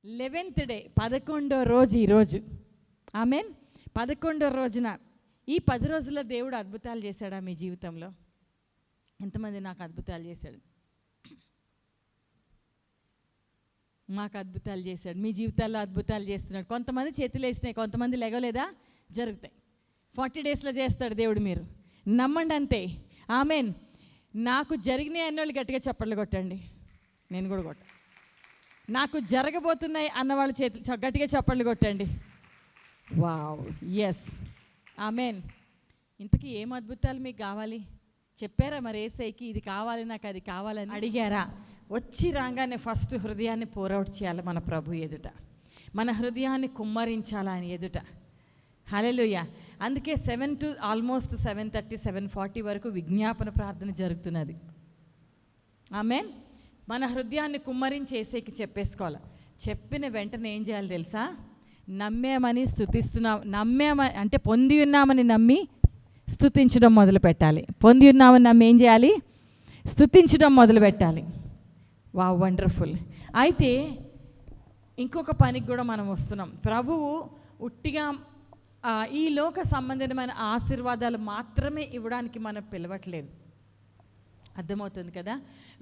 11th day 11వ రోజు ఈరోజు. Amen. 11వ రోజున ఈ 10 రోజుల్లో దేవుడు అద్భుతాలు చేశాడా మీ జీవితంలో? ఎంతమంది నాకు అద్భుతాలు చేశాడు? మాకు అద్భుతాలు చేశాడు. మీ జీవితాల్లో అద్భుతాలు చేస్తున్నాడు. కొంతమంది చేతులు వేసినాయి, కొంతమంది లెగలేదా? జరుగుతాయి. 40 డేస్లో చేస్తాడు దేవుడు. మీరు నమ్మండి అంతే. ఆమెన్. నాకు జరిగినాయి అన్నోళ్ళు గట్టిగా చప్పట్లు కొట్టండి. నేను కూడా కొట్ట. నాకు జరగబోతున్నాయి అన్నవాళ్ళ చేతులు గట్టిగా చప్పట్లు కొట్టండి. Wow, yes, amen. ఇంతకీ ఏం అద్భుతాలు మీకు కావాలి? చెప్పారా మరి ఏసైకి ఇది కావాలి, నాకు అది కావాలని అడిగారా? వచ్చి రాగానే ఫస్ట్ హృదయాన్ని పోరౌట్ చేయాలి మన ప్రభు ఎదుట. మన హృదయాన్ని కుమ్మరించాలి ఆయన ఎదుట. హల్లెలూయా. అందుకే 7 to ఆల్మోస్ట్ 7:30 7:40 వరకు విజ్ఞాపన ప్రార్థన జరుగుతున్నది. ఆమెన్. మన హృదయాన్ని కుమ్మరించి ఏసైకి చెప్పేసుకోవాలి. చెప్పిన వెంటనే ఏం చేయాలి తెలుసా? నమ్మేమని స్తుతిస్తున్నాం, నమ్మేమని అంటే పొంది ఉన్నామని నమ్మి స్తుతించడం మొదలు పెట్టాలి. పొంది ఉన్నామని నమ్మి ఏం చేయాలి? స్తుతించడం మొదలు పెట్టాలి. Wow, wonderful. అయితే ఇంకొక పనికి కూడా మనం వస్తున్నాం. ప్రభువు ఉట్టిగా ఈ లోక సంబంధమైన ఆశీర్వాదాలు మాత్రమే ఇవ్వడానికి మనం పిలవట్లేదు. అర్థమవుతుంది కదా?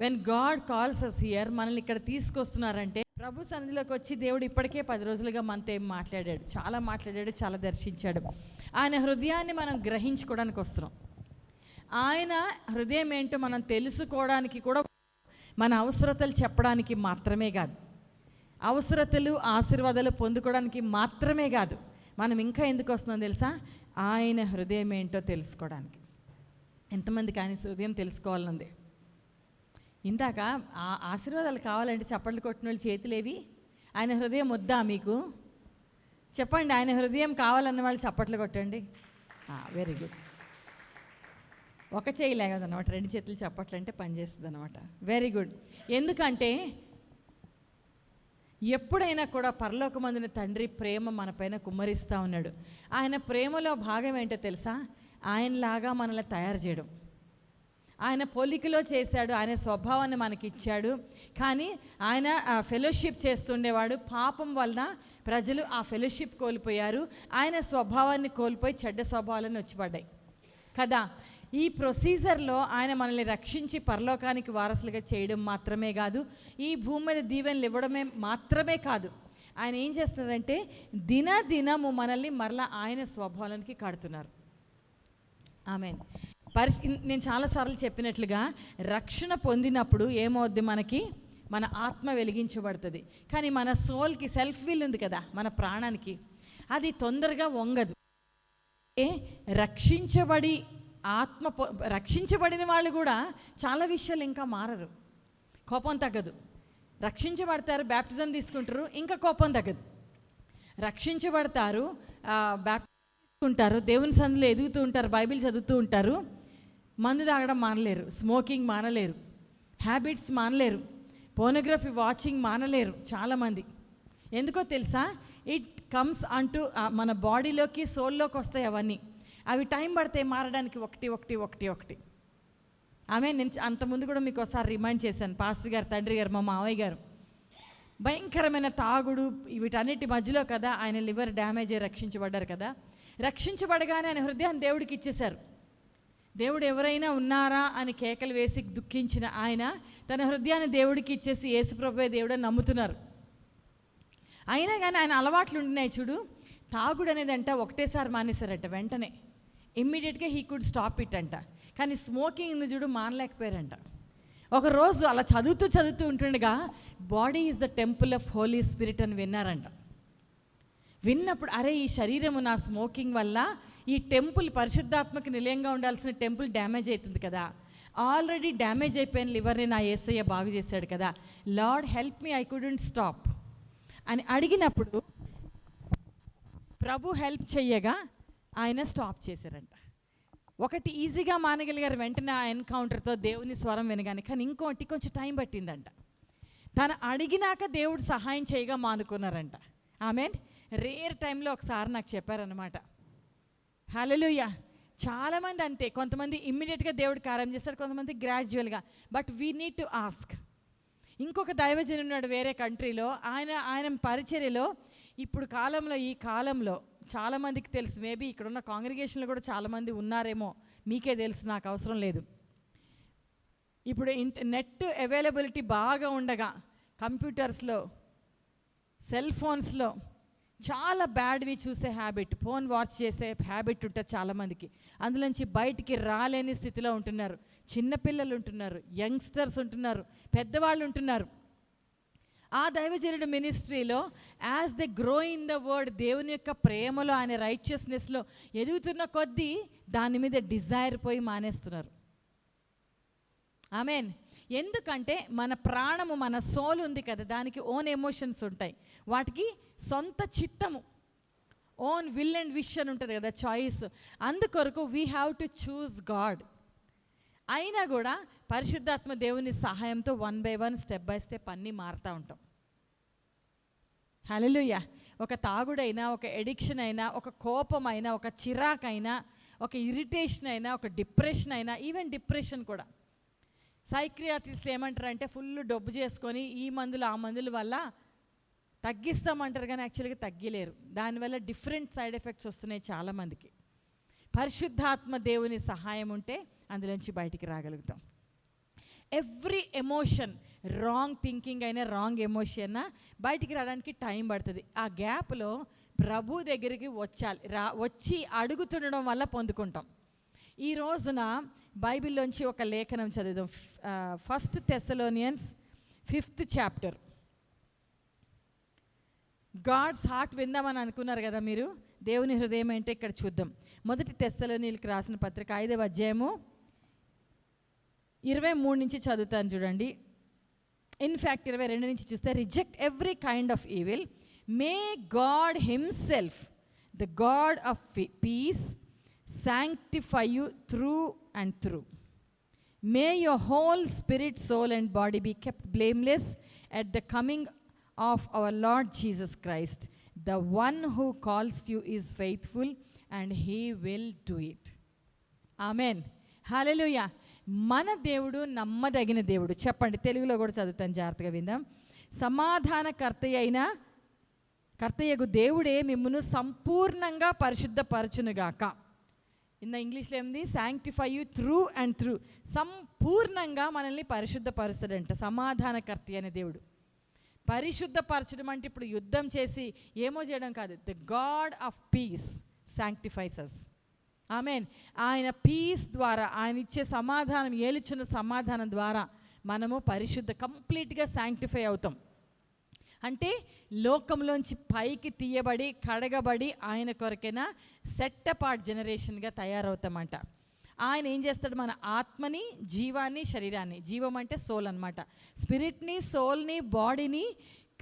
When God calls us here, మనల్ని ఇక్కడ తీసుకొస్తున్నారంటే ప్రభు సన్నిధిలోకి వచ్చి దేవుడు ఇప్పటికే 10 రోజులుగా మనతో ఏం మాట్లాడాడు, చాలా మాట్లాడాడు, చాలా దర్శించాడు. ఆయన హృదయాన్ని మనం గ్రహించుకోవడానికి వస్తున్నాం. ఆయన హృదయం ఏంటో మనం తెలుసుకోవడానికి కూడా, మన అవసరతలు చెప్పడానికి మాత్రమే కాదు, అవసరతలు ఆశీర్వాదాలు పొందుకోవడానికి మాత్రమే కాదు, మనం ఇంకా ఎందుకు వస్తున్నాం తెలుసా? ఆయన హృదయం ఏంటో తెలుసుకోవడానికి. ఎంతమందికి ఆయన హృదయం తెలుసుకోవాలనుంది? ఇందాక ఆ ఆశీర్వాదాలు కావాలంటే చప్పట్లు కొట్టిన వాళ్ళు చేతులేవి? ఆయన హృదయం వద్దా మీకు? చెప్పండి. ఆయన హృదయం కావాలన్న వాళ్ళు చప్పట్లు కొట్టండి. Very good. ఒక చేయి లేదన్నమాట, 2 చేతులు చప్పట్లు అంటే పనిచేస్తుంది అనమాట. Very good. ఎందుకంటే ఎప్పుడైనా కూడా పరలోకమందున తండ్రి ప్రేమ మన పైన కుమ్మరిస్తూ ఉన్నాడు. ఆయన ప్రేమలో భాగం ఏంటో తెలుసా? ఆయనలాగా మనల్ని తయారు చేయడం. ఆయన పోలికలో చేశాడు, ఆయన స్వభావాన్ని మనకిచ్చాడు. కానీ ఆయన ఫెలోషిప్ చేస్తుండేవాడు. పాపం వలన ప్రజలు ఆ ఫెలోషిప్ కోల్పోయారు. ఆయన స్వభావాన్ని కోల్పోయి చెడ్డ స్వభావాలను వచ్చిపడ్డాయి కదా. ఈ ప్రొసీజర్లో ఆయన మనల్ని రక్షించి పరలోకానికి వారసులుగా చేయడం మాత్రమే కాదు, ఈ భూమి మీద దీవెనలు ఇవ్వడమే మాత్రమే కాదు, ఆయన ఏం చేస్తున్నారంటే దినదినము మనల్ని మరలా ఆయన స్వభావానికి కడుతున్నారు. ఆమెన్. నేను చాలాసార్లు చెప్పినట్లుగా రక్షణ పొందినప్పుడు ఏమవుద్ది? మనకి మన ఆత్మ వెలిగించబడుతుంది. కానీ మన సోల్కి సెల్ఫ్ విల్ ఉంది కదా, మన ప్రాణానికి, అది తొందరగా వంగదు. రక్షించబడిన వాళ్ళు కూడా చాలా విషయాలు ఇంకా మారరు. కోపం తగ్గదు. రక్షించబడతారు, బ్యాప్టిజం తీసుకుంటారు, ఇంకా కోపం తగ్గదు. రక్షించబడతారు, తీసుకుంటారు, దేవుని సన్నిధిలో ఎదుగుతూ ఉంటారు, బైబిల్ చదువుతూ ఉంటారు, మందు తాగడం మానలేరు, స్మోకింగ్ మానలేరు, హ్యాబిట్స్ మానలేరు, పోర్నోగ్రఫీ వాచింగ్ మానలేరు చాలామంది. ఎందుకో తెలుసా? ఇట్ కమ్స్ అంటూ మన బాడీలోకి, సోల్లోకి వస్తాయి అవన్నీ. అవి టైం పడతాయి మారడానికి, ఒకటి. నేను అంతకుముందు కూడా మీకు ఒకసారి రిమైండ్ చేశాను. పాస్టర్ గారు, తండ్రి గారు, మా మావయ్య గారు భయంకరమైన తాగుడు వీటన్నిటి మధ్యలో కదా ఆయన లివర్ డ్యామేజ్ అయ్యి రక్షించబడ్డారు కదా. రక్షించబడగానే ఆయన హృదయాన్ని దేవుడికి ఇచ్చేశారు. దేవుడు ఎవరైనా ఉన్నారా అని కేకలు వేసి దుఃఖించిన ఆయన తన హృదయాన్ని దేవుడికి ఇచ్చేసి యేసుప్రభువే దేవుడని నమ్ముతున్నారు. అయినా కానీ ఆయన అలవాట్లు ఉండినాయి చూడు. తాగుడు అనేది అంట ఒకటేసారి మానేశారంట, వెంటనే ఇమ్మీడియట్గా హీ కుడ్ స్టాప్ ఇట్ అంట. కానీ స్మోకింగ్ ఉంది చూడు, మానలేకపోయారంట. ఒకరోజు అలా చదువుతూ ఉంటుండగా body is the temple of Holy Spirit అని విన్నారంట. విన్నప్పుడు అరే, ఈ శరీరము నా స్మోకింగ్ వల్ల ఈ టెంపుల్, పరిశుద్ధాత్మకి నిలయంగా ఉండాల్సిన టెంపుల్ డ్యామేజ్ అవుతుంది కదా, ఆల్రెడీ డ్యామేజ్ అయిపోయిన లివర్ని నా యేసయ్య బాగు చేశాడు కదా, lord help me, I couldn't stop అని అడిగినప్పుడు ప్రభు హెల్ప్ చెయ్యగా ఆయన స్టాప్ చేశారంట. ఒకటి ఈజీగా మానగలిగారు వెంటనే ఆ ఎన్కౌంటర్తో, దేవుని స్వరం వినగానే. కానీ ఇంకోటి కొంచెం టైం పట్టిందంట. తను అడిగినాక దేవుడు సహాయం చేయగా మానుకున్నారంట. ఆమెన్. రేర్ టైంలో ఒకసారి నాకు చెప్పారనమాట. హల్లెలూయా. చాలామంది అంతే, కొంతమంది ఇమ్మీడియట్గా దేవుడు కార్యం చేస్తారు, కొంతమంది గ్రాడ్యువల్గా. But we need to ask. ఇంకొక దైవజనుడు ఉన్నాడు వేరే కంట్రీలో, ఆయన పరిచర్యలో ఇప్పుడు ఈ కాలంలో చాలామందికి తెలుసు, మేబీ ఇక్కడున్న కాంగ్రిగేషన్లో కూడా చాలామంది ఉన్నారేమో, మీకే తెలుసు, నాకు అవసరం లేదు. ఇప్పుడు నెట్ అవైలబిలిటీ బాగా ఉండగా కంప్యూటర్స్లో, సెల్ ఫోన్స్లో చాలా బ్యాడ్వి చూసే హ్యాబిట్, ఫోన్ వాచ్ చేసే హ్యాబిట్ ఉంటుంది చాలామందికి. అందులోంచి బయటికి రాలేని స్థితిలో ఉంటున్నారు. చిన్నపిల్లలు ఉంటున్నారు, యంగ్స్టర్స్ ఉంటున్నారు, పెద్దవాళ్ళు ఉంటున్నారు. ఆ దైవజనుడు మినిస్ట్రీలో as they grow in the word, దేవుని యొక్క ప్రేమలో, ఆయన రైచియస్నెస్లో ఎదుగుతున్న కొద్దీ దాని మీద డిజైర్ పోయి మానేస్తున్నారు. ఆమెన్. ఎందుకంటే మన ప్రాణము, మన సోల్ ఉంది కదా, దానికి ఓన్ ఎమోషన్స్ ఉంటాయి, వాటికి సొంత చిత్తము, ఓన్ విల్ అండ్ విష్ అని ఉంటుంది కదా, చాయిస్. అందుకొరకు we have to choose God. అయినా కూడా పరిశుద్ధాత్మ దేవుని సహాయంతో 1 by 1 స్టెప్ బై స్టెప్ అన్నీ మారుతూ ఉంటాం. హల్లెలూయా. ఒక తాగుడైనా, ఒక ఎడిక్షన్ అయినా, ఒక కోపమైనా, ఒక చిరాకైనా, ఒక ఇరిటేషన్ అయినా, ఒక డిప్రెషన్ అయినా, ఈవెన్ డిప్రెషన్ కూడా సైక్రియాట్రిస్ట్లు ఏమంటారంటే ఫుల్ డబ్బు చేసుకొని ఈ మందులు ఆ మందుల వల్ల తగ్గిస్తామంటారు, కానీ యాక్చువల్గా తగ్గలేరు. దానివల్ల డిఫరెంట్ సైడ్ ఎఫెక్ట్స్ వస్తున్నాయి చాలామందికి. పరిశుద్ధాత్మ దేవుని సహాయం ఉంటే అందులోంచి బయటికి రాగలుగుతాం. ఎవ్రీ ఎమోషన్, రాంగ్ థింకింగ్ అయినా, రాంగ్ ఎమోషన్ బయటికి రావడానికి టైం పడుతుంది. ఆ గ్యాప్లో ప్రభు దగ్గరికి వచ్చి అడుగుతుండడం వల్ల పొందుకుంటాం. ఈ రోజున బైబిల్లోంచి ఒక లేఖనం చదువుదాం. 1 Thessalonians 5th chapter. God's heart విందామని అనుకున్నారు కదా మీరు, దేవుని హృదయం ఏంటో ఇక్కడ చూద్దాం. 1 తెస్సలోనీయులకు రాసిన పత్రిక 5వ అధ్యాయము 23 నుంచి చదువుతాను చూడండి. ఇన్ఫ్యాక్ట్ 22 నుంచి చూస్తే, reject every kind of evil, may God himself the God of piece sanctify you through and through. May your whole spirit, soul and body be kept blameless at the coming of our Lord Jesus Christ. The one who calls you is faithful and he will do it. Amen. Hallelujah. మన దేవుడు నమ్మదగిన దేవుడు. చెప్పండి, తెలుగులో కూడా చదువుతాను, జాగ్రత్తగా విందాం. సమాధాన కర్తయ్యగు దేవుడే మిమ్మును సంపూర్ణంగా పరిశుద్ధపరచునుగాక. ఇన్న ఇంగ్లీష్లో ఏముంది? Sanctify you through and through. సంపూర్ణంగా మనల్ని పరిశుద్ధపరుస్తాడంట సమాధానకర్త అనే దేవుడు. పరిశుద్ధపరచడం అంటే ఇప్పుడు యుద్ధం చేసి ఏమో చేయడం కాదు. The God of peace sanctifies us. Amen. ఆయన పీస్ ద్వారా, ఆయన ఇచ్చే సమాధానం, ఏలుచున్న సమాధానం ద్వారా మనము కంప్లీట్గా శాంక్టిఫై అవుతాం. అంటే లోకంలోంచి పైకి తీయబడి, కడగబడి, ఆయన కొరకైనా సెట్ అపార్ట్ జనరేషన్గా తయారవుతామంట. ఆయన ఏం చేస్తాడు? మన ఆత్మని, జీవాన్ని, శరీరాన్ని, జీవం అంటే సోల్ అనమాట, స్పిరిట్ని, సోల్ని, బాడీని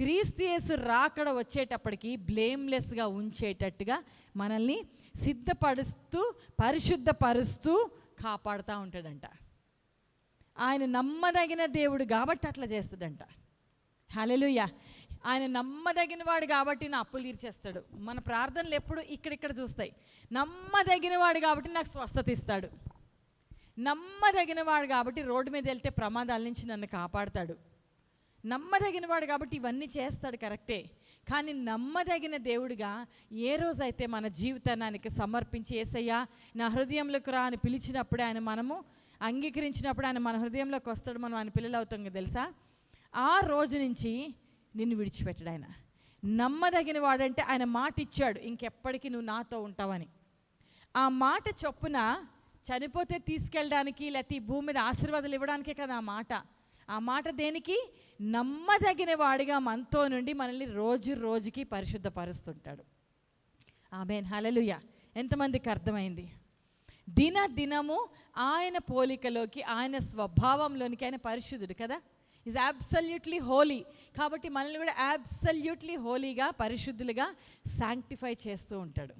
క్రీస్తు యేసు రాకడ వచ్చేటప్పటికి బ్లేమ్లెస్గా ఉంచేటట్టుగా మనల్ని సిద్ధపరుస్తూ, పరిశుద్ధపరుస్తూ కాపాడుతూ ఉంటాడంట. ఆయన నమ్మదగిన దేవుడు కాబట్టి అట్లా చేస్తాడంట. హల్లెలూయా. ఆయన నమ్మదగిన వాడు కాబట్టి నా అప్పులు తీర్చేస్తాడు. మన ప్రార్థనలు ఎప్పుడు ఇక్కడిక్కడ చూస్తాయి. నమ్మదగిన వాడు కాబట్టి నాకు స్వస్థత ఇస్తాడు. నమ్మదగిన వాడు కాబట్టి రోడ్డు మీద వెళ్తే ప్రమాదాల నుంచి నన్ను కాపాడుతాడు. నమ్మదగిన వాడు కాబట్టి ఇవన్నీ చేస్తాడు, కరెక్టే. కానీ నమ్మదగిన దేవుడిగా ఏ రోజైతే మన జీవితానికి సమర్పించి, యేసయ్యా నా హృదయంలోకి రా అని పిలిచినప్పుడే, ఆయన మనము అంగీకరించినప్పుడు ఆయన మన హృదయంలోకి వస్తాడు, మనం ఆయన పిల్లలు అవుతాం కదా తెలుసా. ఆ రోజు నుంచి నిన్ను విడిచిపెట్టాడు ఆయన. నమ్మదగిన వాడంటే ఆయన మాట ఇచ్చాడు, ఇంకెప్పటికీ నువ్వు నాతో ఉంటావని. ఆ మాట చొప్పున చనిపోతే తీసుకెళ్ళడానికి, లేకపోతే ఈ భూమి మీద ఆశీర్వాదాలు ఇవ్వడానికే కదా ఆ మాట. ఆ మాట దేనికి? నమ్మదగిన వాడిగా మనతో నుండి మనల్ని రోజు రోజుకి పరిశుద్ధపరుస్తుంటాడు. ఆమేన్. హల్లెలూయా. ఎంతమందికి అర్థమైంది? దినము ఆయన పోలికలోకి, ఆయన స్వభావంలోనికి ఆయన పరిశుద్ధుడు కదా. Is absolutely holy. కాబట్టి మనల్ని కూడా అబ్సల్యూట్లీ హోలీగా, పరిశుద్ధులుగా శాంక్టిఫై చేస్తూ ఉంటాడు.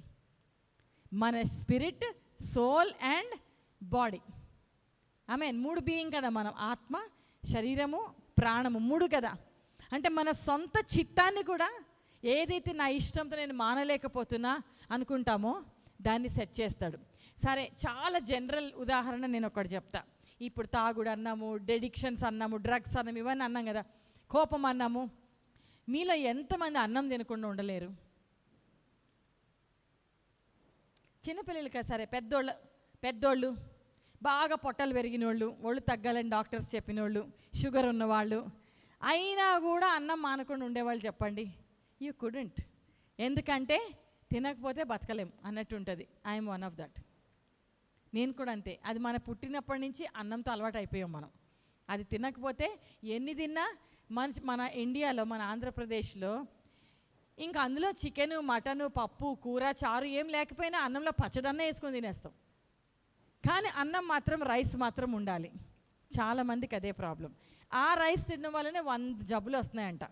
మన spirit, soul and body. Amen. 3 being కదా మనం, ఆత్మ, శరీరము, ప్రాణము, 3 కదా. అంటే మన సొంత చిత్తాన్ని కూడా ఏదైతే నా ఇష్టంతో నేను మానలేకపోతున్నా అనుకుంటామో దాన్ని సెట్ చేస్తాడు. సరే, చాలా జనరల్ ఉదాహరణ నేను ఒకటి చెప్తా. ఇప్పుడు తాగుడు అన్నాము, డెడిక్షన్స్ అన్నాము, డ్రగ్స్ అన్నాము, ఇవన్నీ అన్నాం కదా. కోపం అన్నము. మీలో ఎంతమంది అన్నం తినకుండా ఉండలేరు? చిన్నపిల్లలు కదా సరే, పెద్దోళ్ళు బాగా పొట్టలు పెరిగిన వాళ్ళు, ఒళ్ళు తగ్గాలని డాక్టర్స్ చెప్పిన వాళ్ళు, షుగర్ ఉన్నవాళ్ళు, అయినా కూడా అన్నం మానకుండా ఉండేవాళ్ళు చెప్పండి. You couldn't. ఎందుకంటే తినకపోతే బతకలేం అన్నట్టు ఉంటుంది. I'm one of that. నేను కూడా అంతే. అది మన పుట్టినప్పటి నుంచి అన్నంతో అలవాటు అయిపోయాం మనం. అది తినకపోతే ఎన్ని తిన్నా మన ఇండియాలో, మన ఆంధ్రప్రదేశ్లో ఇంకా అందులో చికెను, మటను, పప్పు, కూర, చారు ఏం లేకపోయినా అన్నంలో పచ్చడన్న వేసుకొని తినేస్తాం. కానీ అన్నం మాత్రం, రైస్ మాత్రం ఉండాలి. చాలామందికి అదే ప్రాబ్లం. ఆ రైస్ తినడం వల్లనే 100 జబ్బులు వస్తున్నాయంట.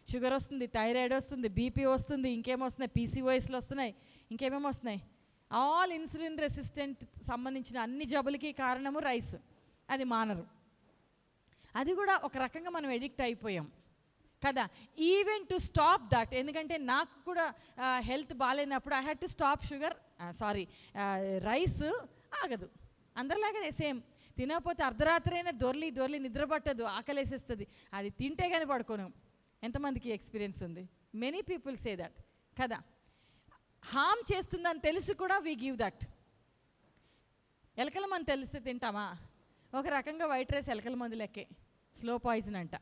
షుగర్ వస్తుంది, థైరాయిడ్ వస్తుంది, బీపీ వస్తుంది, ఇంకేమొస్తున్నాయి, పీసీఓఎస్లు వస్తున్నాయి, ఇంకేమేమి వస్తున్నాయి. ఆల్ ఇన్సులిన్ రెసిస్టెంట్ సంబంధించిన అన్ని జబ్బులకి కారణము రైస్. అది మానరు. అది కూడా ఒక రకంగా మనం ఎడిక్ట్ అయిపోయాం కదా. ఈవెన్ టు స్టాప్ దట్, ఎందుకంటే నాకు కూడా హెల్త్ బాగాలేనప్పుడు I had to stop rice ఆగదు. అందరిలాగానే సేమ్. తినకపోతే అర్ధరాత్రి అయినా దొర్లి నిద్ర పట్టదు, ఆకలేసేస్తుంది. అది తింటే కానీ పడుకోను. ఎంతమందికి ఎక్స్పీరియన్స్ ఉంది? మెనీ పీపుల్ సే దట్ కదా. హామ్ చేస్తుందని తెలిసి కూడా వీ గివ్ దట్. ఎలకల మందు తెలిస్తే తింటామా? ఒక రకంగా వైట్ రైస్ ఎలకల మందు లెక్కే, స్లో పాయిజన్ అంట.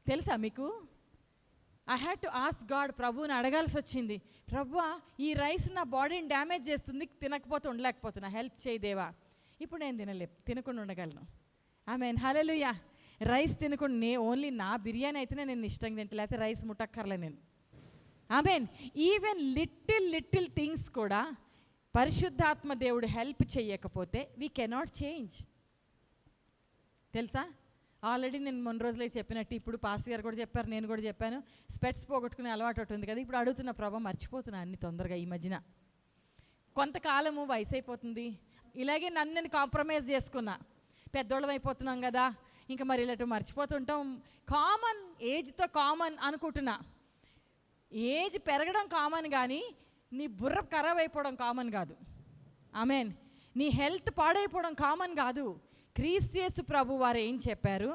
తెలుసా మీకు? I had to ask God, ప్రభువుని అడగాల్సి వచ్చింది. ప్రభువా, ఈ రైస్ నా బాడీని డ్యామేజ్ చేస్తుంది, తినకపోతే ఉండలేకపోతున్నా, హెల్ప్ చేయి దేవా. ఇప్పుడు నేను తినకుండా ఉండగలను. ఆమేన్, హల్లెలూయా. రైస్ తినకుండా ఓన్లీ నా బిర్యానీ అయితేనే నేను ఇష్టంగా తింటా, లేకపోతే రైస్ ముట్టక్కర్లే నేను. ఆమేన్. ఈవెన్ లిటిల్ థింగ్స్ కూడా పరిశుద్ధాత్మ దేవుడు హెల్ప్ చేయకపోతే వీ కెనాట్ చేంజ్. తెలుసా? ఆల్రెడీ నేను మొన్న రోజులే చెప్పినట్టు, ఇప్పుడు పాస్టర్ గారు కూడా చెప్పారు, నేను కూడా చెప్పాను, స్పెట్స్ పోగొట్టుకునే అలవాటు ఉంటుంది కదా. ఇప్పుడు అడుగుతున్న ప్రభా, మర్చిపోతున్నా అన్ని తొందరగా ఈ మధ్యన. కొంతకాలము వయసు అయిపోతుంది, ఇలాగే నన్ను కాంప్రమైజ్ చేసుకున్నా. పెద్దోళ్ళం అయిపోతున్నాం కదా, ఇంకా మరి ఇలాంటి మర్చిపోతుంటాం. కామన్, ఏజ్తో కామన్ అనుకుంటున్నా. ఏజ్ పెరగడం కామన్, కానీ నీ బుర్ర ఖరాబ్ అయిపోవడం కామన్ కాదు. ఆమేన్. నీ హెల్త్ పాడైపోవడం కామన్ కాదు. క్రీస్తు యేసు ప్రభు వారు ఏం చెప్పారు?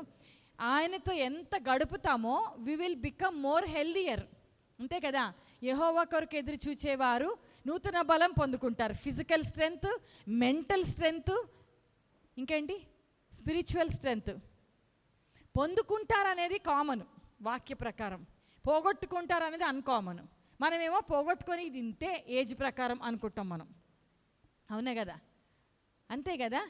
ఆయనతో ఎంత గడుపుతామో we will become more healthier. అంతే కదా. యెహోవా కొరకు ఎదురు చూచేవారు నూతన బలం పొందుకుంటారు. ఫిజికల్ స్ట్రెంగ్త్, మెంటల్ స్ట్రెంగ్త్, ఇంకేంటి, స్పిరిచువల్ స్ట్రెంగ్త్ పొందుకుంటారనేది కామన్ వాక్య ప్రకారం. పోగొట్టుకుంటారనేది అన్కామన్. మనమేమో పోగొట్టుకొని ఇది ఇంతే ఏజ్ ప్రకారం అనుకుంటాం మనం. అవునే కదా, అంతే కదా.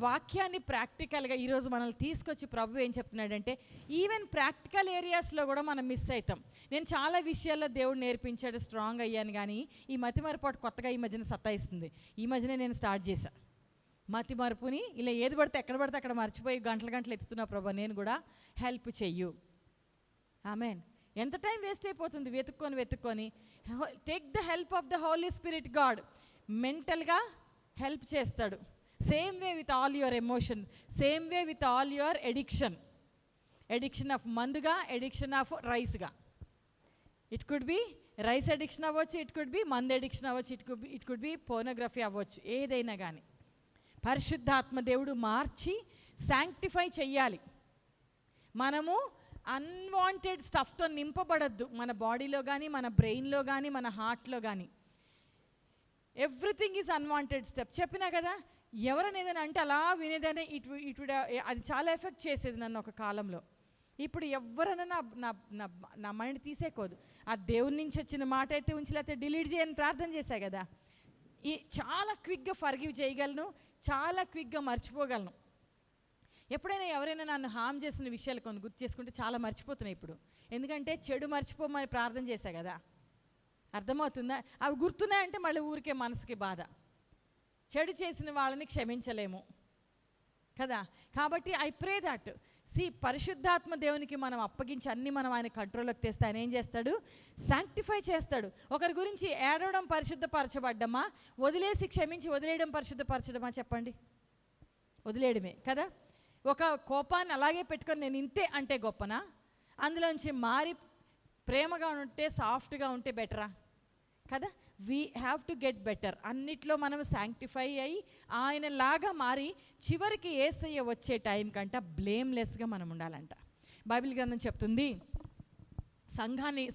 వాక్యాన్ని ప్రాక్టికల్గా ఈరోజు మనల్ని తీసుకొచ్చి ప్రభు ఏం చెప్తున్నాడంటే, ఈవెన్ ప్రాక్టికల్ ఏరియాస్లో కూడా మనం మిస్ అవుతాం. నేను చాలా విషయాల్లో దేవుడు నేర్పించాడు, స్ట్రాంగ్ అయ్యాను. కానీ ఈ మతిమరుపాటు కొత్తగా ఈ మధ్యన సతాయిస్తుంది. ఈ మధ్యనే నేను స్టార్ట్ చేశాను మతిమరుపుని. ఇలా ఏది పడితే ఎక్కడ పడితే అక్కడ మర్చిపోయి గంటలు ఎత్తుతున్నా ప్రభు, నేను కూడా హెల్ప్ చెయ్యు. ఆమేన్. ఎంత టైం వేస్ట్ అయిపోతుంది వెతుక్కొని. Take the help of the Holy Spirit. God మెంటల్గా హెల్ప్ చేస్తాడు. Same way with all your emotion, same way with all your addiction of మందుగా, ఎడిక్షన్ ఆఫ్ రైస్గా. It could be rice addiction అవ్వచ్చు, it could be మందు addiction అవ్వచ్చు, it could be pornography అవ్వచ్చు. ఏదైనా కానీ పరిశుద్ధాత్మ దేవుడు మార్చి శాంక్టిఫై చెయ్యాలి. మనము అన్వాంటెడ్ స్టఫ్తో నింపబడద్దు మన బాడీలో కానీ, మన బ్రెయిన్లో కానీ, మన హార్ట్లో కానీ. Everything is unwanted step. చెప్పినా కదా, ఎవరైనా ఏదైనా అంటే అలా వినేదాన్ని, అది చాలా ఎఫెక్ట్ చేసేది నన్ను ఒక కాలంలో. ఇప్పుడు ఎవరైనా నా మైండ్ తీసేకోదు. ఆ దేవుని నుంచి వచ్చిన మాట అయితే ఉంచి, లేకపోతే డిలీట్ చేయని ప్రార్థన చేశా కదా. చాలా క్విక్గా ఫర్గివ్ చేయగలను, చాలా క్విక్గా మర్చిపోగలను. ఎప్పుడైనా ఎవరైనా నన్ను హామ్ చేసిన విషయాలు కొన్ని గుర్తు చేసుకుంటే చాలా మర్చిపోతున్నాయి ఇప్పుడు. ఎందుకంటే చెడు మర్చిపోమని ప్రార్థన చేశా కదా. అర్థమవుతుందా? అవి గుర్తున్నాయంటే మళ్ళీ ఊరికే మనసుకి బాధ. చెడు చేసిన వాళ్ళని క్షమించలేము కదా. కాబట్టి ఐ ప్రే దట్ పరిశుద్ధాత్మ దేవునికి మనం అప్పగించి అన్నీ మనం ఆయన కంట్రోల్లోకి తెస్తే ఆయన ఏం చేస్తాడు? శాంక్టిఫై చేస్తాడు. ఒకరి గురించి ఏడవడం పరిశుద్ధపరచబడ్డమా, వదిలేసి క్షమించి వదిలేయడం పరిశుద్ధపరచడమా? చెప్పండి. వదిలేయడమే కదా. ఒక కోపాన్ని అలాగే పెట్టుకొని నేను ఇంతే అంటే గొప్పనా? అందులోంచి మారి ప్రేమగా ఉంటే, సాఫ్ట్గా ఉంటే బెటరా కదా. We have to get better. అన్నిట్లో మనం శాంక్టిఫై అయ్యి ఆయనలాగా మారి చివరికి యేసయ్య వచ్చే టైం కంట బ్లేమ్లెస్గా మనం ఉండాలంట. బైబిల్ గ్రంథం చెప్తుంది,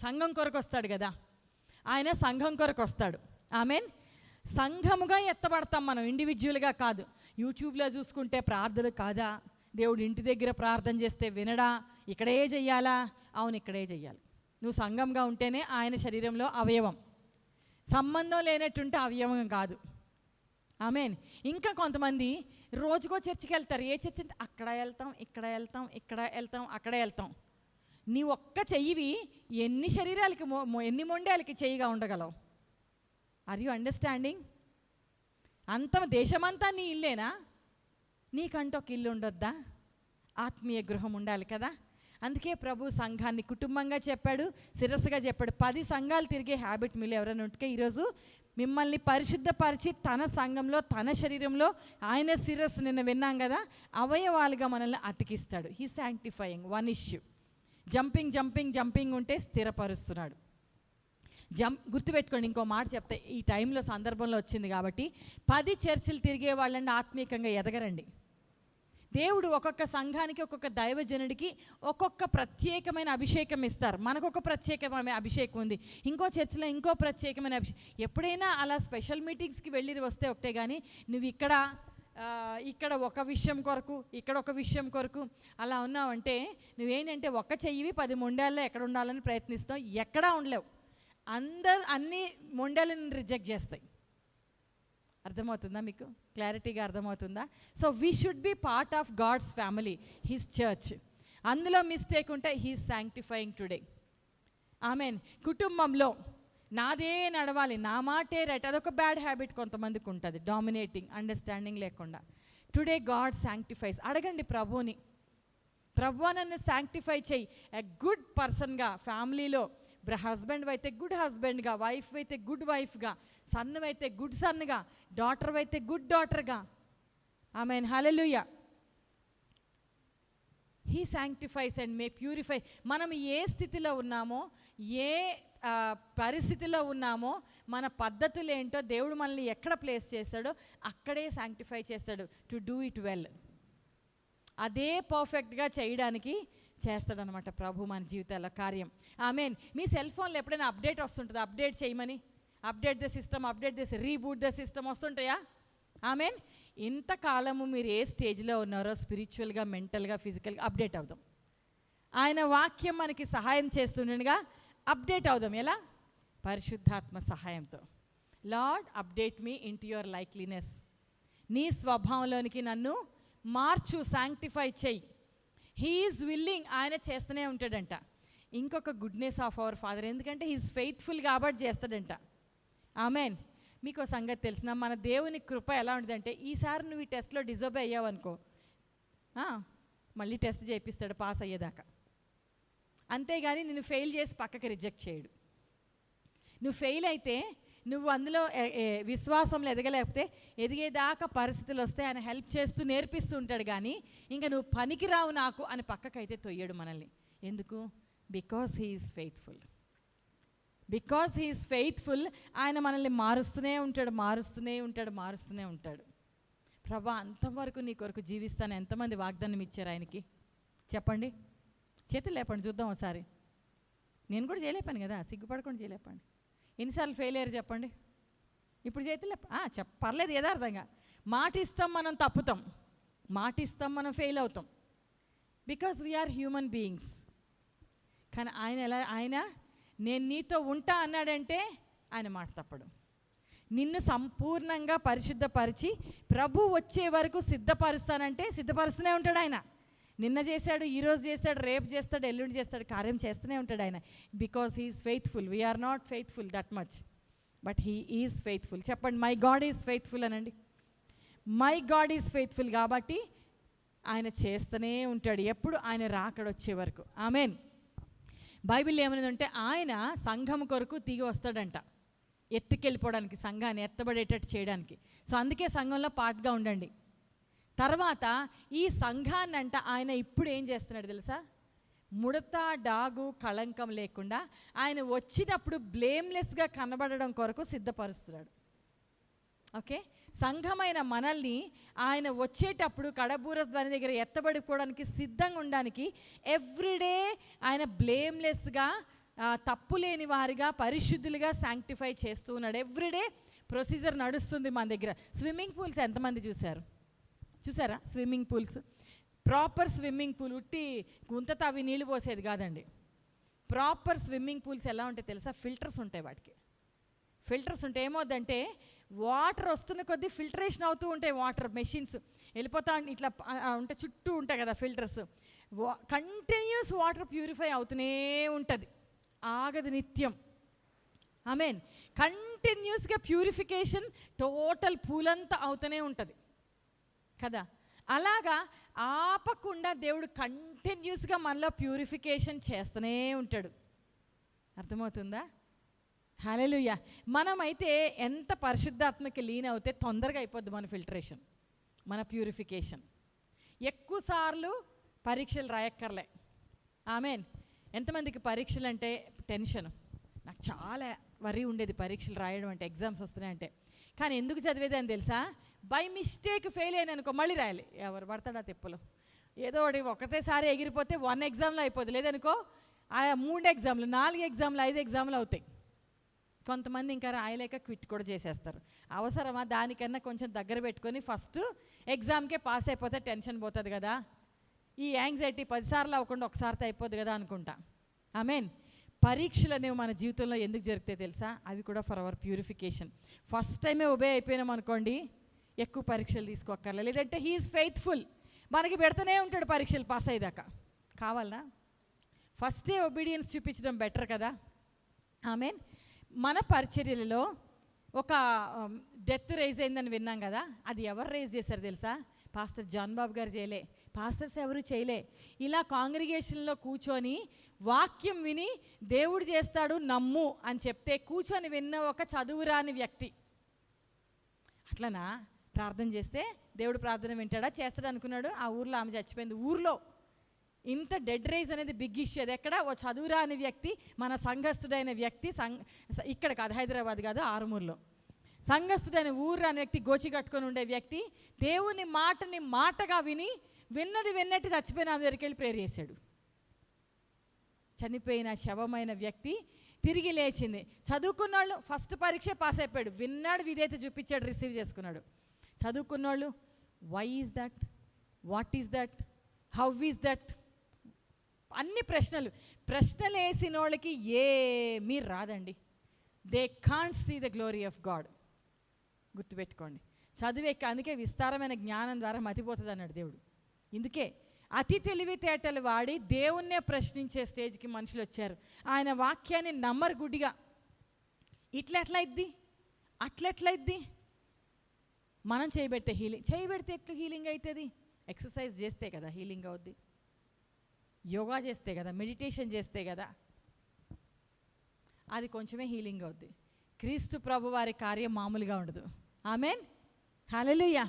సంఘం కొరకు వస్తాడు కదా, ఆయన సంఘం కొరకు వస్తాడు. ఆమేన్. సంఘముగా ఎత్తబడతాం మనం, ఇండివిజువల్గా కాదు. యూట్యూబ్లో చూసుకుంటే ప్రార్థన కాదా, దేవుడు ఇంటి దగ్గర ప్రార్థన చేస్తే వినడా, ఇక్కడే చెయ్యాలా? అవును, ఇక్కడే చెయ్యాలి. నువ్వు సంఘంగా ఉంటేనే ఆయన శరీరంలో అవయవం. సంబంధం లేనట్టుంటే అవయవం కాదు. ఆమేన్. ఇంకా కొంతమంది రోజుకో చర్చికి వెళ్తారు. ఏ చర్చి అంటే అక్కడ వెళ్తాం, ఇక్కడ వెళ్తాం, ఇక్కడ వెళ్తాం, అక్కడే వెళ్తాం. నీ ఒక్క చెయ్యివి ఎన్ని శరీరాలకి ఎన్ని మొండేలకి చెయ్యిగా ఉండగలవు? Are you understanding? దేశమంతా నీ ఇల్లేనా? నీకంటూ ఒక ఇల్లు ఉండొద్దా? ఆత్మీయ గృహం ఉండాలి కదా. అందుకే ప్రభు సంఘాన్ని కుటుంబంగా చెప్పాడు, శిరస్సుగా చెప్పాడు. 10 సంఘాలు తిరిగే హ్యాబిట్ మీలో ఎవరైనా ఉంటే ఈరోజు మిమ్మల్ని పరిశుద్ధపరిచి తన సంఘంలో, తన శరీరంలో ఆయన శిరస్సు, నిన్న విన్నాం కదా, అవయవాలుగా మనల్ని అతికిస్తాడు. He sanctifying one issue. Jumping ఉంటే స్థిరపరుస్తున్నాడు. గుర్తుపెట్టుకోండి, ఇంకో మాట చెప్తే ఈ టైంలో సందర్భంలో వచ్చింది కాబట్టి, 10 చర్చిలు తిరిగే వాళ్ళని ఆత్మీయంగా ఎదగరండి. దేవుడు ఒక్కొక్క సంఘానికి, ఒక్కొక్క దైవజనుడికి ఒక్కొక్క ప్రత్యేకమైన అభిషేకం ఇస్తారు. మనకు ఒక ప్రత్యేకమైన అభిషేకం ఉంది, ఇంకో చర్చిలో ఇంకో ప్రత్యేకమైన అభిషేకం. ఎప్పుడైనా అలా స్పెషల్ మీటింగ్స్కి వెళ్ళి వస్తే ఒకటే, కానీ నువ్వు ఇక్కడ ఒక విషయం కొరకు, ఇక్కడ ఒక విషయం కొరకు అలా ఉన్నావంటే నువ్వేంటంటే ఒక్క చెయ్యివి 10 మొండాల్లో ఎక్కడ ఉండాలని ప్రయత్నిస్తావు, ఎక్కడా ఉండలేవు. అన్ని మొండాలను రిజెక్ట్ చేస్తాయి. అర్థమవుతుందా మీకు? క్లారిటీగా అర్థమవుతుందా? So we should be part of God's family, his church. అందులో మిస్టేక్ ఉంటే హీస్ శాంక్టిఫైయింగ్ టుడే. ఆమెన్. కుటుంబంలో నాదే నడవాలి, నా మాటే రైట్, అదొక బ్యాడ్ హ్యాబిట్ కొంతమందికి ఉంటుంది, డామినేటింగ్, అండర్స్టాండింగ్ లేకుండా. Today God శాంక్టిఫైస్. అడగండి ప్రభుని, ప్రభువా నన్ను శాంక్టిఫై చేయి, ఎ గుడ్ పర్సన్గా ఫ్యామిలీలో. హస్బెండ్ అయితే గుడ్ హస్బెండ్గా, వైఫ్ అయితే గుడ్ వైఫ్గా, సన్ అయితే గుడ్ సన్గా, డాటర్ అయితే గుడ్ డాటర్గా. ఆమేన్. హల్లెలూయా. He sanctifies and may purify. మనం ఏ స్థితిలో ఉన్నామో, ఏ పరిస్థితిలో ఉన్నామో, మన పద్ధతులు ఏంటో, దేవుడు మనల్ని ఎక్కడ ప్లేస్ చేస్తాడో అక్కడే శాంక్టిఫై చేస్తాడు, టు డూ ఇట్ వెల్. అదే పర్ఫెక్ట్గా చేయడానికి చేస్తాడనమాట ప్రభు మన జీవితాల కార్యం. ఆమేన్. మీ సెల్ ఫోన్లో ఎప్పుడైనా అప్డేట్ వస్తుంటుంది, అప్డేట్ చేయమని, update the system, reboot the system వస్తుంటాయా? ఆమేన్. ఇంతకాలము మీరు ఏ స్టేజ్లో ఉన్నారో స్పిరిచువల్గా, మెంటల్గా, ఫిజికల్గా అప్డేట్ అవుదాం. ఆయన వాక్యం మనకి సహాయం చేస్తుండగా అప్డేట్ అవుదాం. ఎలా? పరిశుద్ధాత్మ సహాయంతో. Lord update me into your likeliness. నీ స్వభావంలోనికి నన్ను మార్చు, శాంక్టిఫై చెయ్యి. He's willing. ఆయన చేస్తూనే ఉంటాడంట. ఇంకొక గుడ్నెస్ ఆఫ్ అవర్ ఫాదర్, ఎందుకంటే హీఈస్ ఫెయిత్ఫుల్ కాబట్టి చేస్తాడంట. ఆమెన్. మీకు సంగతి తెలిసిన మన దేవుని కృప ఎలా ఉంటుందంటే, ఈసారి నువ్వు ఈ టెస్ట్లో డిజోబే అయ్యావు అనుకో, మళ్ళీ టెస్ట్ చేయిస్తాడు పాస్ అయ్యేదాకా. అంతేగాని నిన్ను ఫెయిల్ చేసి పక్కకి రిజెక్ట్ చేయడు. నువ్వు ఫెయిల్ అయితే, నువ్వు అందులో విశ్వాసంలో ఎదగలేకపోతే, ఎదిగేదాకా పరిస్థితులు వస్తే ఆయన హెల్ప్ చేస్తూ నేర్పిస్తూ ఉంటాడు. కానీ ఇంకా నువ్వు పనికిరావు నాకు అని పక్కకైతే తొయ్యడు మనల్ని. ఎందుకు? Because he is faithful. Because he is faithful. ఆయన మనల్ని మారుస్తూనే ఉంటాడు. ప్రభా, అంతవరకు నీ కొరకు జీవిస్తాను. ఎంతమంది వాగ్దానం ఇచ్చారు ఆయనకి? చెప్పండి, చేతులు లేపండి చూద్దాం ఒకసారి. నేను కూడా చేయలేపాను కదా, సిగ్గుపడకుండా చేయలేపండి. ఎన్నిసార్లు ఫెయిల్ అయ్యారు చెప్పండి? ఇప్పుడు చేతులు పర్లేదు, యథార్థంగా మాట ఇస్తాం, మనం తప్పుతాం, మాట ఇస్తాం, మనం ఫెయిల్ అవుతాం. Because we are human beings. కానీ ఆయన నేను నీతో ఉంటా అన్నాడంటే ఆయన మాట తప్పడు. నిన్ను సంపూర్ణంగా పరిశుద్ధపరిచి ప్రభు వచ్చే వరకు సిద్ధపరుస్తానంటే సిద్ధపరుస్తూనే ఉంటాడు ఆయన. నిన్న చేశాడు, ఈరోజు చేశాడు, రేపు చేస్తాడు, ఎల్లుండి చేస్తాడు, కార్యం చేస్తూనే ఉంటాడు ఆయన. Because he is faithful. We are not faithful that much, but he is faithful. చెప్పండి, మై గాడ్ ఈజ్ ఫెయిత్ఫుల్ అనండి. My God is faithful. కాబట్టి ఆయన చేస్తూనే ఉంటాడు ఎప్పుడు, ఆయన రాకడొచ్చే వరకు. ఆమెన్. బైబిల్ ఏమనేదంటే, ఆయన సంఘం కొరకు తిరిగి వస్తాడంట, ఎత్తుకెళ్ళిపోవడానికి, సంఘాన్ని ఎత్తబడేటట్టు చేయడానికి. సో అందుకే సంఘంలో పార్ట్గా ఉండండి. తర్వాత ఈ సంఘాన్ని అంట ఆయన ఇప్పుడు ఏం చేస్తున్నాడు తెలుసా? ముడత, డాగు, కళంకం లేకుండా ఆయన వచ్చినప్పుడు బ్లేమ్లెస్గా కనబడడం కొరకు సిద్ధపరుస్తున్నాడు. ఓకే, సంఘమైన మనల్ని ఆయన వచ్చేటప్పుడు కడబూర ధ్వని దగ్గర ఎత్తబడిపోవడానికి సిద్ధంగా ఉండడానికి ఎవ్రీడే ఆయన బ్లేమ్లెస్గా, తప్పు లేని వారిగా, పరిశుద్ధులుగా శాంక్టిఫై చేస్తూ ఉన్నాడు. ఎవ్రీడే ప్రొసీజర్ నడుస్తుంది మన దగ్గర. స్విమ్మింగ్ పూల్స్ ఎంతమంది చూసారా? Swimming pools, proper swimming pool, ఉట్టి గుంత తవ్వి నీళ్ళు పోసేది కాదండి. ప్రాపర్ స్విమ్మింగ్ పూల్స్ ఎలా ఉంటాయి తెలుసా? ఫిల్టర్స్ ఉంటాయి వాటికి. ఫిల్టర్స్ ఉంటాయి. ఏమవుద్దంటే వాటర్ వస్తున్న కొద్దీ ఫిల్టరేషన్ అవుతూ ఉంటాయి. వాటర్ మెషిన్స్ వెళ్ళిపోతా ఇట్లా ఉంటే చుట్టూ ఉంటాయి కదా ఫిల్టర్స్. కంటిన్యూస్ వాటర్ ప్యూరిఫై అవుతూనే ఉంటుంది, ఆగదు, నిత్యం. ఆమేన్. కంటిన్యూస్గా ప్యూరిఫికేషన్ టోటల్ పూలంతా అవుతూనే ఉంటుంది కదా. అలాగా ఆపకుండా దేవుడు కంటిన్యూస్గా మనలో ప్యూరిఫికేషన్ చేస్తూనే ఉంటాడు. అర్థమవుతుందా? హల్లెలూయా. మనమైతే ఎంత పరిశుద్ధాత్మకి లీన్ అవుతే తొందరగా అయిపోద్ది మన ఫిల్టరేషన్, మన ప్యూరిఫికేషన్. ఎక్కువసార్లు పరీక్షలు రాయక్కర్లే. ఆమేన్. ఎంతమందికి పరీక్షలు అంటే టెన్షన్? నాకు చాలా వరి ఉండేది పరీక్షలు రాయడం అంటే, ఎగ్జామ్స్ వస్తున్నాయంటే. కానీ ఎందుకు చదివేది అని తెలుసా? బై మిస్టేక్ ఫెయిల్ అయినా అనుకో మళ్ళీ రాయాలి. ఎవరు పడతాడా తెప్పులు? ఏదో ఒకటేసారి ఎగిరిపోతే 1 ఎగ్జామ్లో అయిపోద్ది. లేదనుకో 3 ఎగ్జామ్లు, 4 ఎగ్జామ్లు, 5 ఎగ్జామ్లు అవుతాయి. కొంతమంది ఇంకా రాయలేక క్విట్ కూడా చేసేస్తారు. అవసరమా? దానికన్నా కొంచెం దగ్గర పెట్టుకొని ఫస్ట్ ఎగ్జామ్కే పాస్ అయిపోతే టెన్షన్ పోతుంది కదా. ఈ యాంగ్జైటీ 10 సార్లు అవ్వకుండా ఒకసారితో అయిపోద్ది కదా అనుకుంటా. ఆమేన్. పరీక్షలు అనేవి మన జీవితంలో ఎందుకు జరుగుతాయి తెలుసా? అవి కూడా ఫర్ అవర్ ప్యూరిఫికేషన్. ఫస్ట్ టైమే ఒబే అయిపోయినాం అనుకోండి, ఎక్కువ పరీక్షలు తీసుకోక్కర్లే. లేదంటే హీఈస్ ఫెయిత్ఫుల్, మనకి పెడుతూనే ఉంటాడు పరీక్షలు పాస్ అయ్యేదాకా. కావాలనా? ఫస్టే ఒబీడియన్స్ చూపించడం బెటర్ కదా. ఆమేన్. మన పరిచర్యలలో ఒక డెత్ రైజ్ అయిందని విన్నాం కదా. అది ఎవరు రైజ్ చేశారు తెలుసా? పాస్టర్ జాన్ బాబు గారు చేయలే, పాస్టర్స్ ఎవరు చేయలే. ఇలా కాంగ్రిగేషన్లో కూర్చొని వాక్యం విని దేవుడు చేస్తాడు నమ్ము అని చెప్తే కూర్చొని విన్న ఒక చదువురాని వ్యక్తి. అట్లనా? ప్రార్థన చేస్తే దేవుడు ప్రార్థన వింటాడా? చేస్తాడు అనుకున్నాడు. ఆ ఊర్లో ఆమె చచ్చిపోయింది. ఊర్లో ఇంత డెడ్ రైజ్ అనేది బిగ్ ఇష్యూ. అది ఎక్కడ? ఓ చదువురాని వ్యక్తి, మన సంఘస్థుడైన వ్యక్తి, ఇక్కడ కాదు, హైదరాబాద్ కాదు, ఆరుమూరులో సంఘస్థుడైన ఊరు రాని వ్యక్తి, గోచి కట్టుకొని ఉండే వ్యక్తి దేవుని మాటని మాటగా విని విన్నది విన్నట్టు చచ్చిపోయిన ఆమె దగ్గరికి వెళ్ళి ప్రేయర్ చేశాడు. చనిపోయిన శవమైన వ్యక్తి తిరిగి లేచింది. చదువుకున్నోళ్ళు ఫస్ట్ పరీక్ష పాస్ అయిపోయాడు, విన్నాడు, విధేయత చూపించాడు, రిసీవ్ చేసుకున్నాడు. చదువుకున్నోళ్ళు why is that, what is that, how is that, అన్ని ప్రశ్నలు వేసిన వాళ్ళకి ఏమీ రాదండి. They can't see the glory of God. గుర్తుపెట్టుకోండి. చదివేక అందుకే విస్తారమైన జ్ఞానం ద్వారా మతిపోతుంది అన్నాడు దేవుడు. ఇందుకే అతి తెలివితేటలు వాడి దేవుణ్ణే ప్రశ్నించే స్టేజ్కి మనుషులు వచ్చారు. ఆయన వాక్యాన్ని నమ్మరు గుడ్డిగా. అట్లెట్లయిద్ది? మనం చేయబెడితే ఎట్లా హీలింగ్ అవుతుంది? ఎక్సర్సైజ్ చేస్తే కదా హీలింగ్ అవుద్ది, యోగా చేస్తే కదా, మెడిటేషన్ చేస్తే కదా, అది కొంచెమే హీలింగ్ అవుద్ది. క్రీస్తు ప్రభు వారి కార్యం మామూలుగా ఉండదు. ఆమేన్. హల్లెలూయా.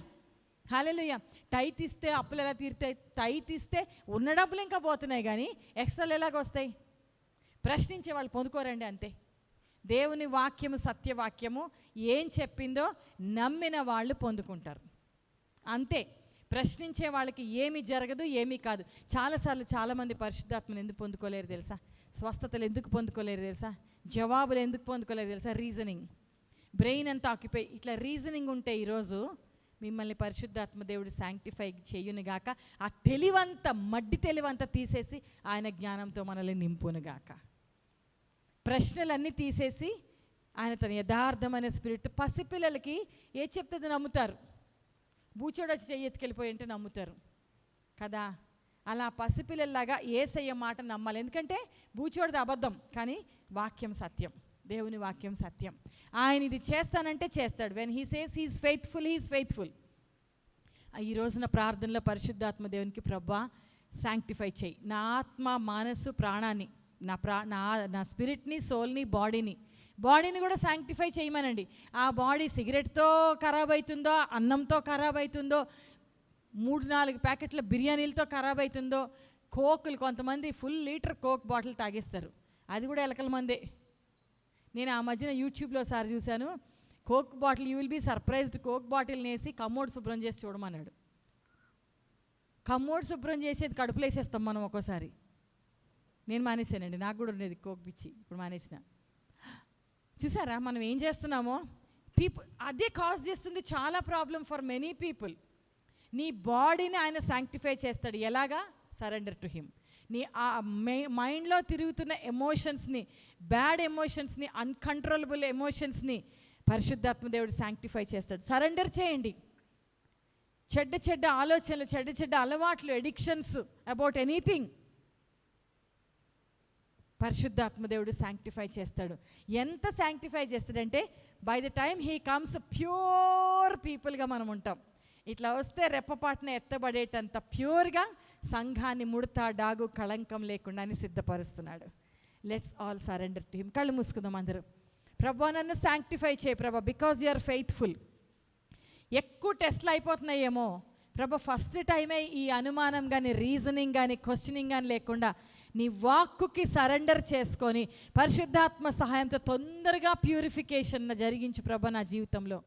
హల్లెలూయా. టైత్ ఇస్తే అప్పులు ఎలా తీరుతాయి? టైత్ ఇస్తే ఉన్న డబ్బులు ఇంకా పోతున్నాయి, కానీ ఎక్స్ట్రాలు ఎలాగొస్తాయి? ప్రశ్నించే వాళ్ళు పొందుకోరండి, అంతే. దేవుని వాక్యము, సత్యవాక్యము ఏం చెప్పిందో నమ్మిన వాళ్ళు పొందుకుంటారు, అంతే. ప్రశ్నించే వాళ్ళకి ఏమీ జరగదు, ఏమీ కాదు. చాలాసార్లు చాలామంది పరిశుద్ధాత్మను ఎందుకు పొందుకోలేరు తెలుసా? స్వస్థతలు ఎందుకు పొందుకోలేరు తెలుసా? జవాబులు ఎందుకు పొందుకోలేరు తెలుసా? రీజనింగ్. బ్రెయిన్ అంతా ఆక్యుపై. ఇట్లా రీజనింగ్ ఉంటే ఈరోజు మిమ్మల్ని పరిశుద్ధాత్మ దేవుడు శాంక్టిఫై చేయునుగాక. ఆ తెలివంతా, మడ్డి తెలివంతా తీసేసి ఆయన జ్ఞానంతో మనల్ని నింపునుగాక. ప్రశ్నలన్నీ తీసేసి ఆయన తన యథార్థమైన స్పిరిట్. పసిపిల్లలకి ఏ చెప్తుంది నమ్ముతారు. బూచోడు వచ్చి చెయ్యి ఎత్తుకెళ్ళిపోయి అంటే నమ్ముతారు కదా. అలా పసిపిల్లల్లాగా యేసయ్య మాట నమ్మాలి. ఎందుకంటే బూచోడిది అబద్ధం, కానీ వాక్యం సత్యం. దేవుని వాక్యం సత్యం. ఆయన ఇది చేస్తానంటే చేస్తాడు. When he says he's faithful, he's faithful. ఈ రోజున ప్రార్థనలో పరిశుద్ధాత్మ దేవునికి, ప్రభా శాంక్టిఫై చేయి నా ఆత్మ, మనస్సు, ప్రాణాన్ని, నా స్పిరిట్ని, సోల్ని, బాడీని కూడా శాంక్టిఫై చేయమనండి. ఆ బాడీ సిగరెట్తో ఖరాబ్ అవుతుందో, అన్నంతో ఖరాబ్ అవుతుందో, 3-4 ప్యాకెట్ల బిర్యానీలతో ఖరాబ్ అవుతుందో, కోకులు, కొంతమంది ఫుల్ లీటర్ కోక్ బాటిల్ తాగేస్తారు, అది కూడా ఎలకల మందే. నేను ఆ మధ్యన యూట్యూబ్లో సార్ చూశాను, coke bottle, you will be surprised, coke బాటిల్ని వేసి కమ్మోడ్ శుభ్రం చేసి చూడమన్నాడు. కమ్మోడ్ శుభ్రం చేసేది కడుపులో వేసేస్తాం మనం ఒక్కోసారి. నేను మానేసానండి, నాకు కూడా ఉండేది కోక్ పిచ్చి, ఇప్పుడు మానేసిన. చూసారా మనం ఏం చేస్తున్నామో? అదే కాజ్ చేస్తుంది చాలా ప్రాబ్లం ఫర్ మెనీ పీపుల్. నీ బాడీని ఆయన శాంక్టిఫై చేస్తాడు. ఎలాగా? Surrender to him. నీ ఆ మైండ్లో తిరుగుతున్న ఎమోషన్స్ని, బ్యాడ్ ఎమోషన్స్ని, అన్కంట్రోలబుల్ ఎమోషన్స్ని పరిశుద్ధాత్మ దేవుడు శాంక్టిఫై చేస్తాడు. సరెండర్ చేయండి. చెడ్డ ఆలోచనలు, చెడ్డ అలవాట్లు, ఎడిక్షన్స్, అబౌట్ ఎనీథింగ్ పరిశుద్ధాత్మ దేవుడు శాంక్టిఫై చేస్తాడు. ఎంత శాంక్టిఫై చేస్తాడంటే by the time he comes pure పీపుల్గా మనం ఉంటాం. ఇట్లా వస్తే రెప్పపాటున ఎత్తబడేటంత ప్యూర్గా సంఘాన్ని ముడత, డాగు, కళంకం లేకుండానే సిద్ధపరుస్తున్నాడు. Let's all surrender to him. కళ్ళు మూసుకుందాం అందరూ. ప్రభా నన్ను శాంక్టిఫై చేయి ప్రభా, బికాజ్ యు ఆర్ ఫెయిత్ఫుల్. ఎక్కువ టెస్ట్లు అయిపోతున్నాయేమో ప్రభా, ఫస్ట్ టైమే ఈ అనుమానం కానీ, రీజనింగ్ కానీ, క్వశ్చనింగ్ కానీ లేకుండా నీ వాక్కుకి సరెండర్ చేసుకొని పరిశుద్ధాత్మ సహాయంతో తొందరగా ప్యూరిఫికేషన్ జరిగించు ప్రభా నా జీవితంలో.